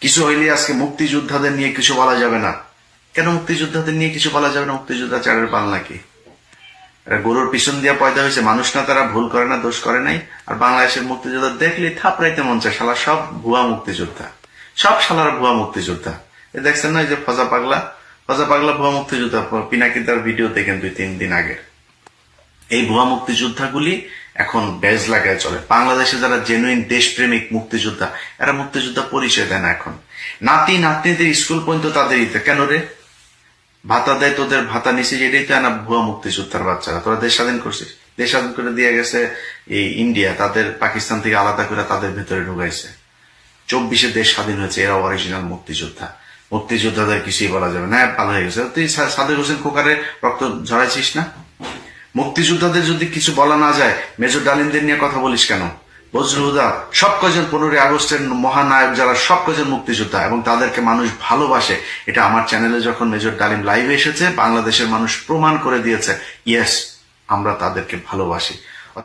কিছু হইলে আজকে মুক্তিযোদ্ধাদের নিয়ে কিছু বলা যাবে না। কেন মুক্তিযোদ্ধাদের নিয়ে কিছু বলা যাবে না? মুক্তিযোদ্ধা চারের পাল নাকি? এরা গরুর পিছন দিয়ে পয়দা হয়েছে মানুষ না, তারা ভুল করে না, দোষ করে নাই। আর বাংলাদেশের মুক্তিযোদ্ধা দেখলে থাপড়াইতে মন চায়, শালা সব ভুয়া মুক্তিযোদ্ধা, সব শালার ভুয়া মুক্তিযোদ্ধা। এ দেখছেন না যে ফজা পাগলা ভুয়া মুক্তিযোদ্ধা, পিনাকি তার ভিডিও দেখেন 2-3 দিন আগে। এই ভুয়া মুক্তিযোদ্ধাগুলি এখন ব্যাজ লাগায় চলে। বাংলাদেশে যারা জেনুইন দেশপ্রেমিক মুক্তিযোদ্ধা, এরা মুক্তিযোদ্ধা পরিচয় দেয় না। এখন নাতি নাতনিদের স্কুল পর্যন্ত তাদের কেন রে ভাতা দেয়? তোদের ভাতা নিচে যেটাই তো না, ভুয়া মুক্তিযোদ্ধার বাচ্চারা। তোরা দেশ স্বাধীন করছিস, দেশ স্বাধীন করে দিয়ে গেছে এই ইন্ডিয়া, তাদের পাকিস্তান থেকে আলাদা করে তাদের ভেতরে ঢুকাইছে। 24-এ দেশ স্বাধীন হয়েছে, এরা অরিজিনাল মুক্তিযোদ্ধা। মুক্তিযোদ্ধাদের কিছুই বলা যাবে না। ভালো হয়ে গেছে, তুই সাদেক হোসেন খোকারে রক্ত ঝরাইছিস না? মুক্তিযোদ্ধাদের যদি কিছু বলা না যায়, মেজর ডালিমদের নিয়ে কথা বলিস কেন? বজরুহুদা, সব কজন 15ই আগস্টের মহানায়ক যারা, সব কজন মুক্তিযোদ্ধা, এবং তাদেরকে মানুষ ভালোবাসে। এটা আমার চ্যানেলে যখন মেজর ডালিম লাইভে এসেছে, বাংলাদেশের মানুষ প্রমাণ করে দিয়েছে, ইয়েস, আমরা তাদেরকে ভালোবাসি।